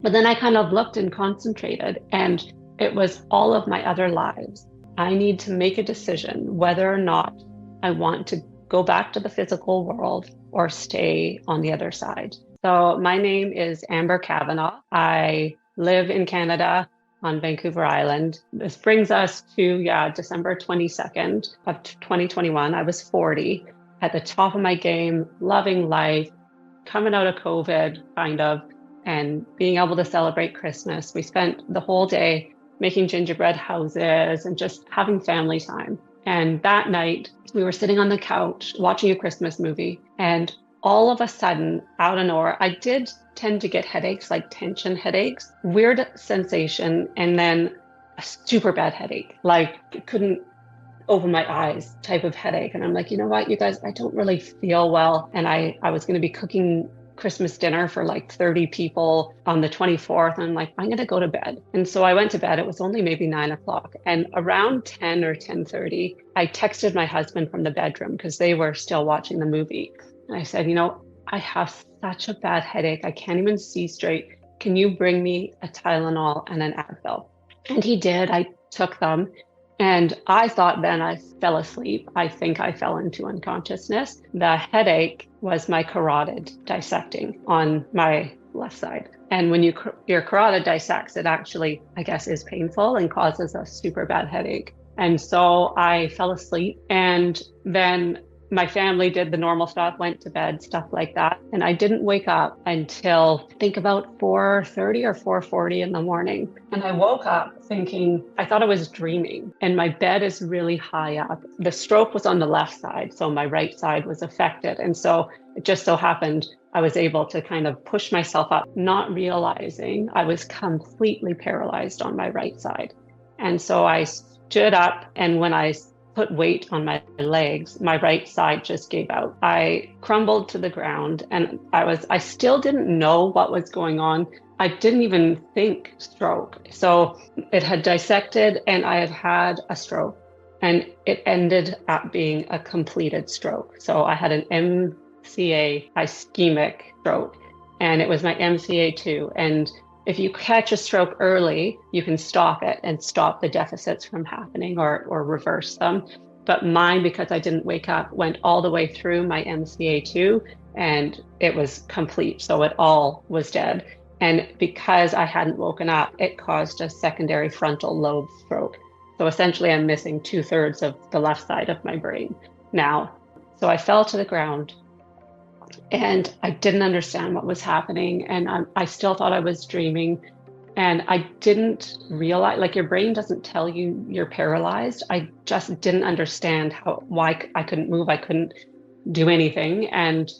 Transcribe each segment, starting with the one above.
But then I kind of looked and concentrated, and it was all of my other lives. I need to make a decision whether or not I want to go back to the physical world or stay on the other side. So my name is Amber Kavanaugh. I live in Canada on Vancouver Island. This brings us to, yeah, December 22nd of 2021. I was 40, at the top of my game, loving life, coming out of COVID, kind of, and being able to celebrate Christmas. We spent the whole day making gingerbread houses and just having family time. And that night, we were sitting on the couch watching a Christmas movie, and all of a sudden, out of nowhere, I did tend to get headaches, like tension headaches, weird sensation, and then a super bad headache, like couldn't open my eyes type of headache. And I'm like, you know what, you guys, I don't really feel well. And I was going to be cooking Christmas dinner for like 30 people on the 24th. And I'm like, I'm going to go to bed. And so I went to bed. It was only maybe 9 o'clock. And around 10 or 10:30, I texted my husband from the bedroom because they were still watching the movie. And I said, I have such a bad headache. I can't even see straight. Can you bring me a Tylenol and an Advil? And he did. I took them. And I thought then I fell asleep. I think I fell into unconsciousness. The headache was my carotid dissecting on my left side. And when your carotid dissects, it actually, I guess, is painful and causes a super bad headache. And so I fell asleep. And then my family did the normal stuff, went to bed, stuff like that. And I didn't wake up until I think about 4:30 or 4:40 in the morning. And I woke up thinking, I thought I was dreaming. And my bed is really high up. The stroke was on the left side, so my right side was affected. And so it just so happened I was able to kind of push myself up, not realizing I was completely paralyzed on my right side. And so I stood up, and when I put weight on my legs, my right side just gave out. I crumbled to the ground, and I still didn't know what was going on. I didn't even think stroke. So it had dissected and I had had a stroke, and it ended up being a completed stroke. So I had an MCA ischemic stroke, and it was my MCA2. And if you catch a stroke early, you can stop it and stop the deficits from happening or reverse them. But mine, because I didn't wake up, went all the way through my MCA2 and it was complete. So it all was dead. And because I hadn't woken up, it caused a secondary frontal lobe stroke. So essentially, I'm missing 2/3 of the left side of my brain now. So I fell to the ground. And I didn't understand what was happening. And I still thought I was dreaming. And I didn't realize, like, your brain doesn't tell you you're paralyzed. I just didn't understand why I couldn't move. I couldn't do anything. And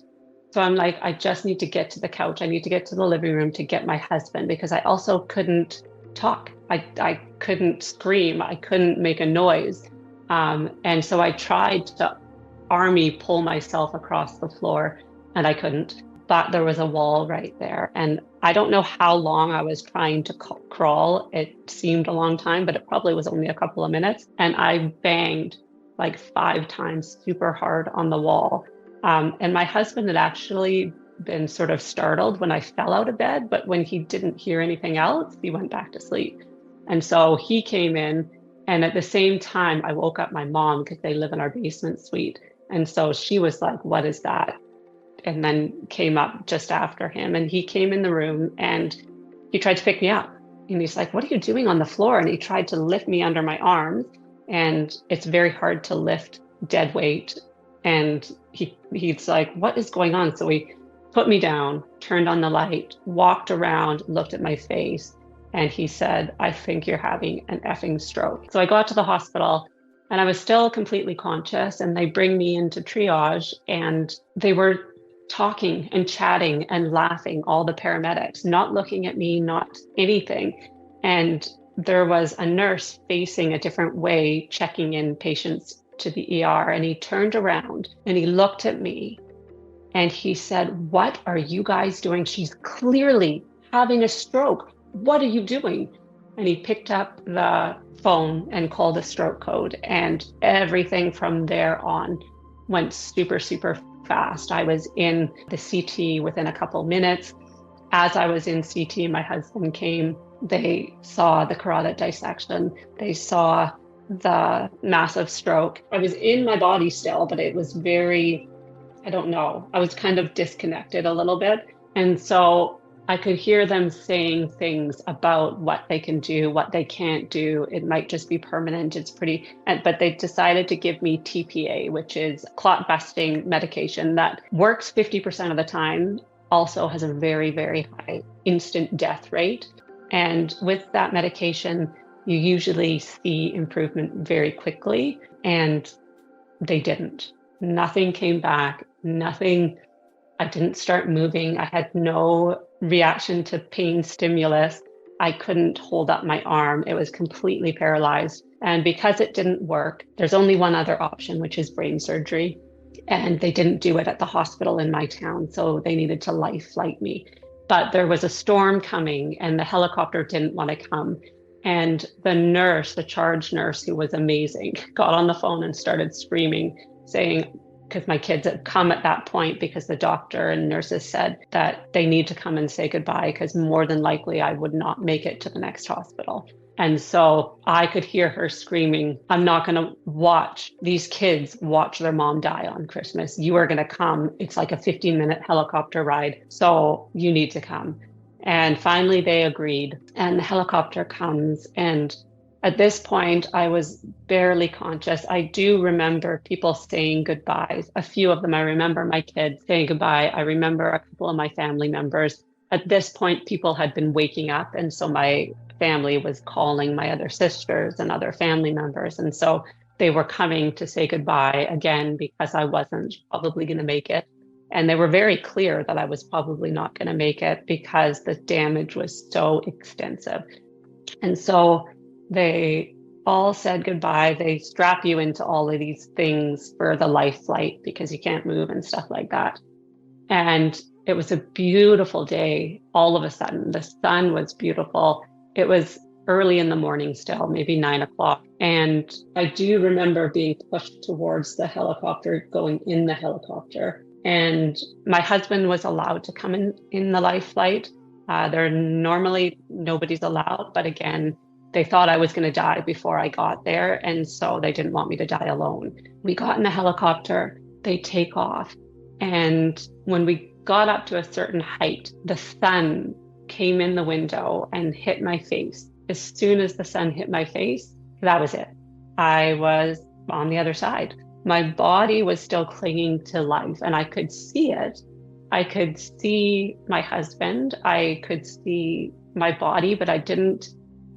so I'm like, I just need to get to the couch. I need to get to the living room to get my husband, because I also couldn't talk. I couldn't scream. I couldn't make a noise. And so I tried to army pull myself across the floor, and I couldn't. But there was a wall right there. And I don't know how long I was trying to crawl. It seemed a long time, but it probably was only a couple of minutes. And I banged like 5 times super hard on the wall. And my husband had actually been sort of startled when I fell out of bed, but when he didn't hear anything else, he went back to sleep. And so he came in, and at the same time, I woke up my mom because they live in our basement suite. And so she was like, "What is that?" And then came up just after him, and he came in the room and he tried to pick me up, and he's like, "What are you doing on the floor?" And he tried to lift me under my arms, and it's very hard to lift dead weight. And he's like, "What is going on?" So he put me down, turned on the light, walked around, looked at my face, and he said, "I think you're having an effing stroke." So I got to the hospital, and I was still completely conscious, and they bring me into triage, and they were talking and chatting and laughing, all the paramedics, not looking at me, not anything. And there was a nurse facing a different way, checking in patients to the ER. And he turned around and he looked at me and he said, "What are you guys doing? She's clearly having a stroke. What are you doing?" And he picked up the phone and called a stroke code. And everything from there on went super, super fast. I was in the CT within a couple minutes. As I was in CT, my husband came. They saw the carotid dissection. They saw the massive stroke. I was in my body still, but it was very, I don't know, I was kind of disconnected a little bit. And so I could hear them saying things about what they can do, what they can't do. It might just be permanent. It's pretty, but they decided to give me TPA, which is clot busting medication that works 50% of the time, also has a very, very high instant death rate. And with that medication, you usually see improvement very quickly, and they didn't. Nothing came back, nothing. I didn't start moving. I had no reaction to pain stimulus. I couldn't hold up my arm. It was completely paralyzed. And because it didn't work, there's only one other option, which is brain surgery. And they didn't do it at the hospital in my town, so they needed to life flight me. But there was a storm coming, and the helicopter didn't want to come. And the nurse, the charge nurse, who was amazing, got on the phone and started screaming, saying, because my kids had come at that point because the doctor and nurses said that they need to come and say goodbye because more than likely I would not make it to the next hospital. And so I could hear her screaming, I'm not going to watch these kids watch their mom die on Christmas. You are going to come. It's like a 15-minute helicopter ride. So you need to come. And finally they agreed, and the helicopter comes. And at this point, I was barely conscious. I do remember people saying goodbyes. A few of them, I remember my kids saying goodbye. I remember a couple of my family members. At this point, people had been waking up. And so my family was calling my other sisters and other family members. And so they were coming to say goodbye again because I wasn't probably going to make it. And they were very clear that I was probably not going to make it because the damage was so extensive. And so they all said goodbye. They strap you into all of these things for the life flight because you can't move and stuff like that. And it was a beautiful day. All of a sudden, the sun was beautiful. It was early in the morning still, maybe 9 o'clock. And I do remember being pushed towards the helicopter, going in the helicopter. And my husband was allowed to come in the life flight. There normally nobody's allowed, but again, they thought I was going to die before I got there. And so they didn't want me to die alone. We got in the helicopter, they take off. And when we got up to a certain height, the sun came in the window and hit my face. As soon as the sun hit my face, that was it. I was on the other side. My body was still clinging to life and I could see it. I could see my husband. I could see my body, but I didn't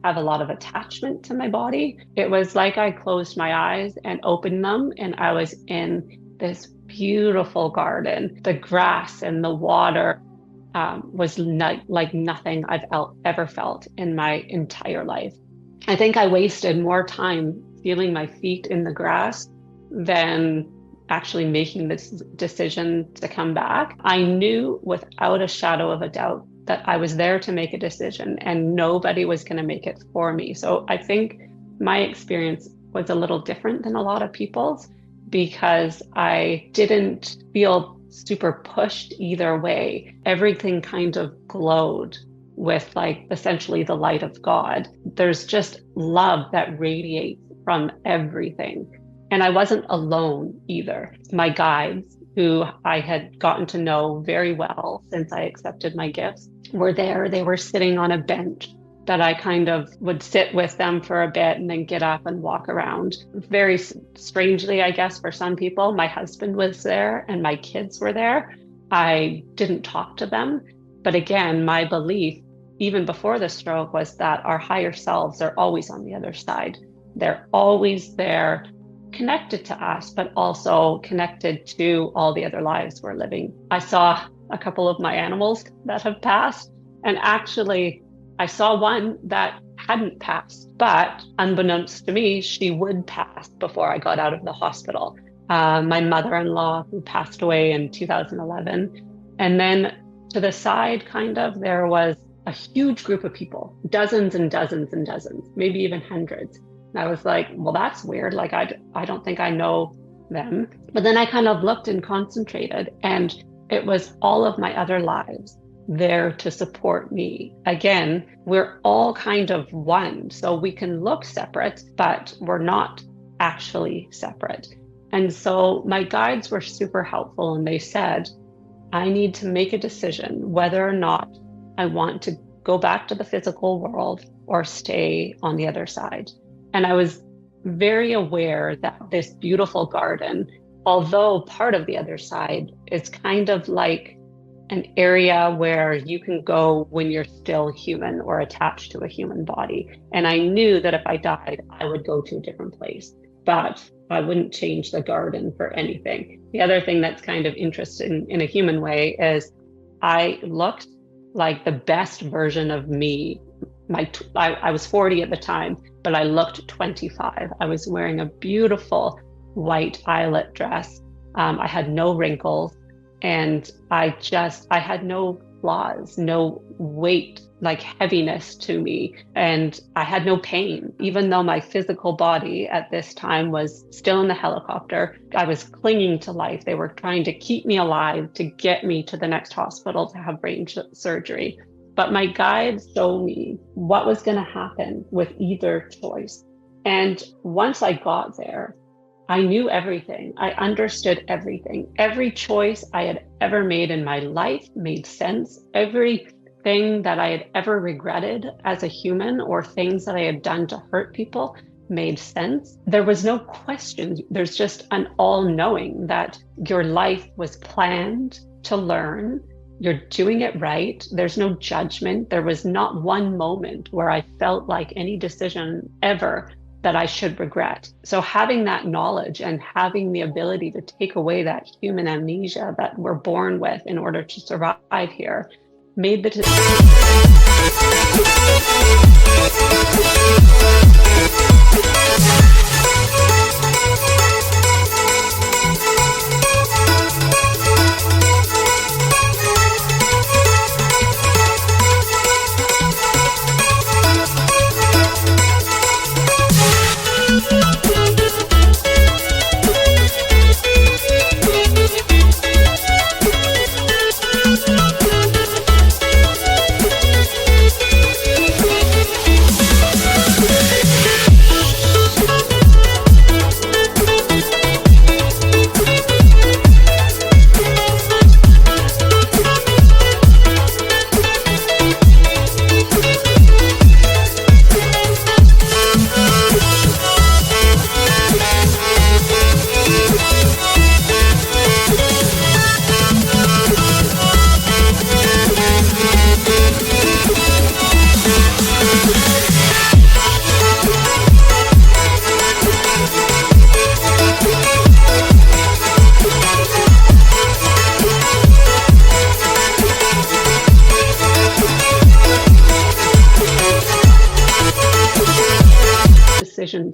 have a lot of attachment to my body. It was like I closed my eyes and opened them and I was in this beautiful garden. The grass and the water was like nothing I've ever felt in my entire life. I think I wasted more time feeling my feet in the grass than actually making this decision to come back. I knew without a shadow of a doubt that I was there to make a decision and nobody was going to make it for me. So I think my experience was a little different than a lot of people's because I didn't feel super pushed either way. Everything kind of glowed with like essentially the light of God. There's just love that radiates from everything. And I wasn't alone either. My guides, who I had gotten to know very well since I accepted my gifts, were there. They were sitting on a bench that I kind of would sit with them for a bit and then get up and walk around. Very strangely, I guess, for some people, my husband was there and my kids were there. I didn't talk to them. But again, my belief, even before the stroke, was that our higher selves are always on the other side. They're always there, connected to us, but also connected to all the other lives we're living. I saw a couple of my animals that have passed, and actually I saw one that hadn't passed, but unbeknownst to me, she would pass before I got out of the hospital. My mother-in-law, who passed away in 2011. And then to the side, kind of, there was a huge group of people, dozens and dozens and dozens, maybe even hundreds. And I was like, well, that's weird. Like, I don't think I know them. But then I kind of looked and concentrated, and it was all of my other lives. there to support me. Again, we're all kind of one, so we can look separate, but we're not actually separate. And so my guides were super helpful, and they said, I need to make a decision whether or not I want to go back to the physical world or stay on the other side. And I was very aware that this beautiful garden, although part of the other side, is kind of like an area where you can go when you're still human or attached to a human body. And I knew that if I died, I would go to a different place, but I wouldn't change the garden for anything. The other thing that's kind of interesting in a human way is I looked like the best version of me. I was 40 at the time, but I looked 25. I was wearing a beautiful white eyelet dress. I had no wrinkles, and I had no flaws, no weight, like heaviness to me. And I had no pain, even though my physical body at this time was still in the helicopter. I was clinging to life. They were trying to keep me alive to get me to the next hospital to have brain surgery. But my guides showed me what was going to happen with either choice. And once I got there, I knew everything. I understood everything. Every choice I had ever made in my life made sense. Everything that I had ever regretted as a human or things that I had done to hurt people made sense. There was no question. There's just an all-knowing that your life was planned to learn. You're doing it right. There's no judgment. There was not one moment where I felt like any decision ever that I should regret. So having that knowledge and having the ability to take away that human amnesia that we're born with in order to survive here made the decision.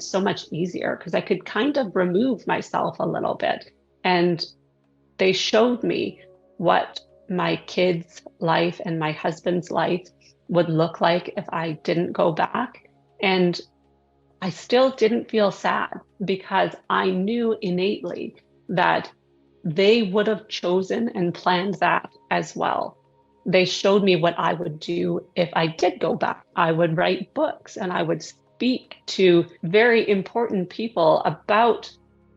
So much easier because I could kind of remove myself a little bit. And they showed me what my kids' life and my husband's life would look like if I didn't go back. And I still didn't feel sad because I knew innately that they would have chosen and planned that as well. They showed me what I would do if I did go back. I would write books and I would speak to very important people about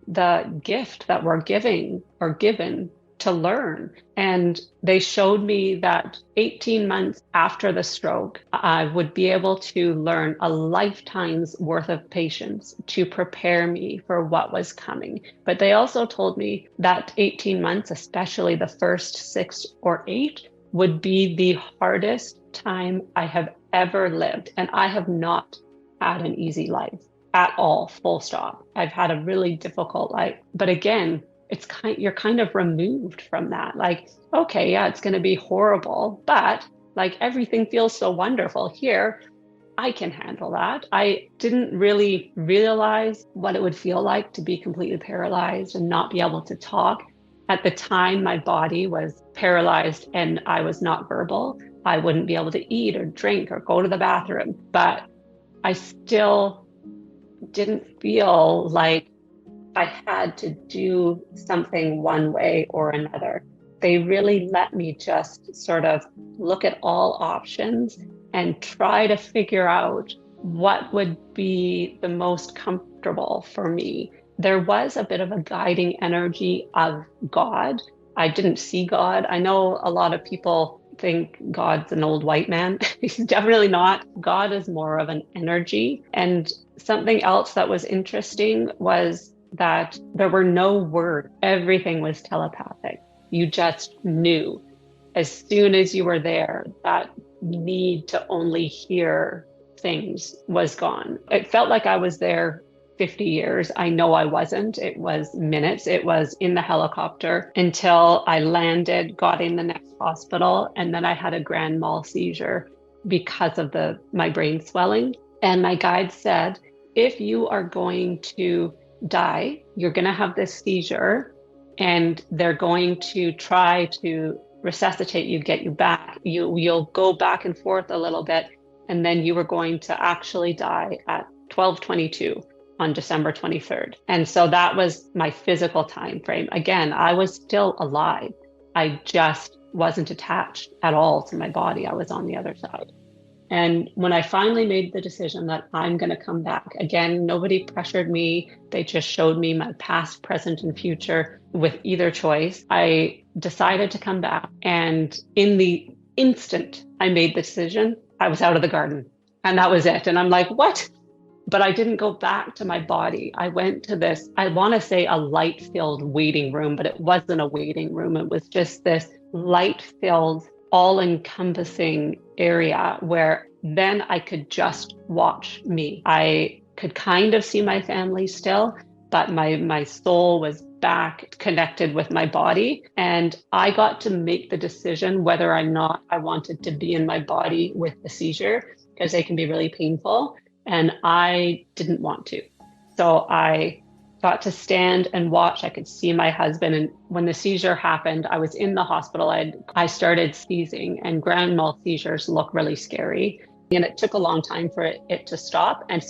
the gift that we're giving or given to learn. And they showed me that 18 months after the stroke, I would be able to learn a lifetime's worth of patience to prepare me for what was coming. But they also told me that 18 months, especially the first 6 or 8, would be the hardest time I have ever lived. And I have not had an easy life at all, full stop. I've had a really difficult life. But again, you're kind of removed from that. Like, okay, yeah, it's going to be horrible, but like everything feels so wonderful here. I can handle that. I didn't really realize what it would feel like to be completely paralyzed and not be able to talk. At the time, my body was paralyzed and I was not verbal. I wouldn't be able to eat or drink or go to the bathroom, but I still didn't feel like I had to do something one way or another. they really let me just sort of look at all options and try to figure out what would be the most comfortable for me. There was a bit of a guiding energy of God. I didn't see God. I know a lot of people think God's an old white man. He's definitely not. God is more of an energy. And something else that was interesting was that there were no words. Everything was telepathic. You just knew as soon as you were there, that need to only hear things was gone. It felt like I was there 50 years. I know I wasn't. It was minutes. It was in the helicopter until I landed, got in the next hospital, and then I had a grand mal seizure because of my brain swelling. And my guide said, if you are going to die, you're going to have this seizure, and they're going to try to resuscitate you, get you back. You'll go back and forth a little bit, and then you were going to actually die at 12:22 on December 23rd. And so that was my physical time frame. Again, I was still alive. I just wasn't attached at all to my body. I was on the other side. And when I finally made the decision that I'm going to come back, again, nobody pressured me. They just showed me my past, present, and future with either choice. I decided to come back. And in the instant I made the decision, I was out of the garden. And that was it. And I'm like, what? But I didn't go back to my body. I went to this, I want to say a light-filled waiting room, but it wasn't a waiting room. It was just this light-filled, all-encompassing area where then I could just watch me. I could kind of see my family still, but my soul was back connected with my body. And I got to make the decision whether or not I wanted to be in my body with the seizure, because they can be really painful. And I didn't want to. So I got to stand and watch. I could see my husband. And when the seizure happened, I was in the hospital. I started sneezing, and grand mal seizures look really scary. And it took a long time for it to stop. And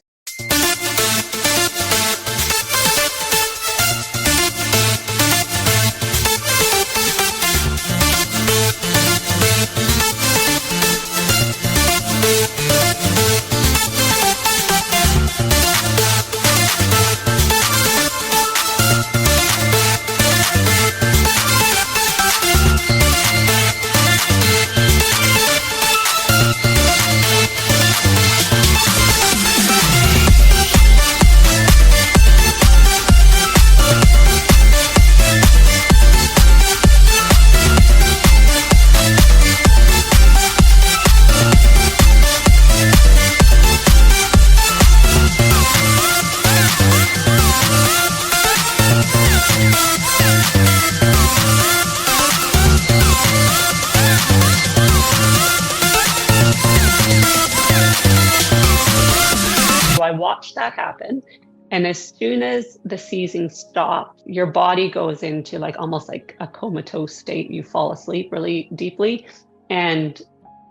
I watched that happen. And as soon as the seizing stopped, your body goes into almost like a comatose state. You fall asleep really deeply. And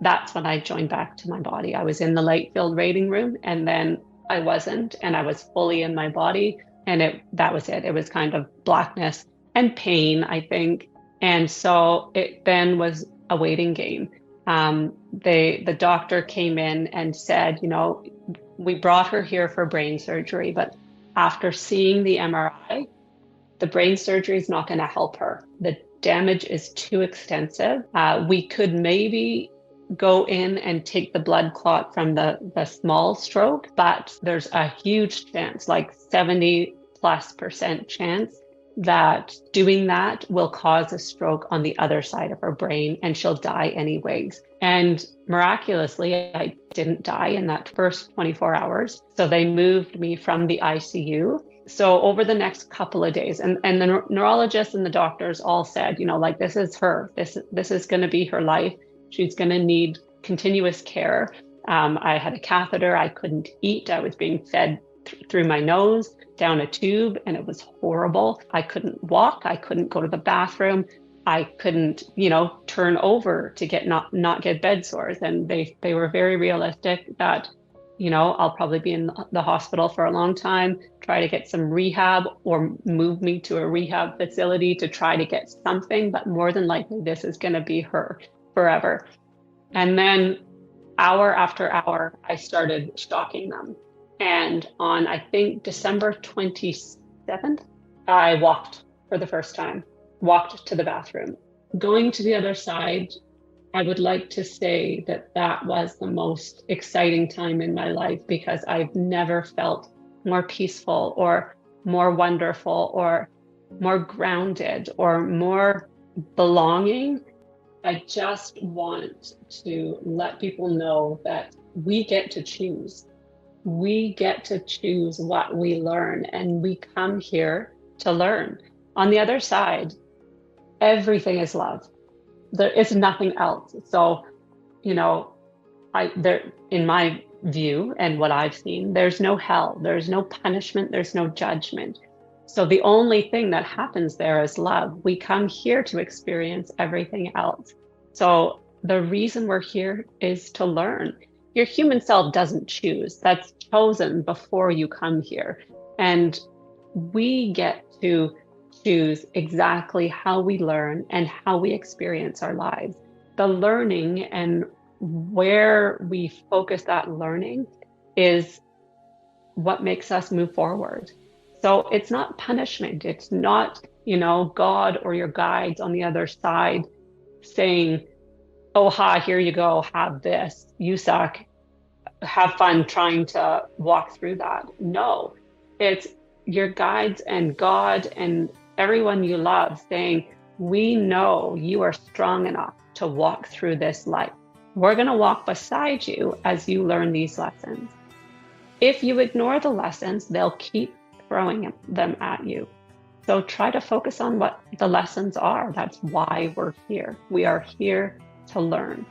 that's when I joined back to my body. I was in the light-filled waiting room, and then I wasn't, and I was fully in my body. And that was it. It was kind of blackness and pain, I think. And so it then was a waiting game. The doctor came in and said, we brought her here for brain surgery, but after seeing the MRI, the brain surgery is not going to help her. The damage is too extensive. We could maybe go in and take the blood clot from the small stroke, but there's a huge chance, like 70+% chance, that doing that will cause a stroke on the other side of her brain, and she'll die anyways. And miraculously, I didn't die in that first 24 hours. So they moved me from the ICU. So over the next couple of days, and the neurologists and the doctors all said, this is her. This is going to be her life. She's going to need continuous care. I had a catheter. I couldn't eat. I was being fed through my nose down a tube, and it was horrible. I couldn't walk. I couldn't go to the bathroom. I couldn't, turn over to not get bed sores. And they were very realistic that I'll probably be in the hospital for a long time, try to get some rehab or move me to a rehab facility to try to get something, but more than likely this is going to be her forever. And then hour after hour, I started stalking them. And on, I think, December 27th, I walked for the first time, walked to the bathroom. Going to the other side, I would like to say that that was the most exciting time in my life because I've never felt more peaceful or more wonderful or more grounded or more belonging. I just want to let people know that we get to choose. We get to choose what we learn, and we come here to learn. On the other side, everything is love. There is nothing else. So, in my view and what I've seen, there's no hell, there's no punishment, there's no judgment. So the only thing that happens there is love. We come here to experience everything else. So the reason we're here is to learn. Your human self doesn't choose. That's chosen before you come here. And we get to choose exactly how we learn and how we experience our lives. The learning and where we focus that learning is what makes us move forward. So it's not punishment. It's not, God or your guides on the other side saying, oh, ha, here you go, have this. You suck. Have fun trying to walk through that. No, it's your guides and God and everyone you love saying, we know you are strong enough to walk through this life. We're going to walk beside you as you learn these lessons. If you ignore the lessons, they'll keep throwing them at you. So try to focus on what the lessons are. That's why we're here. We are here to learn.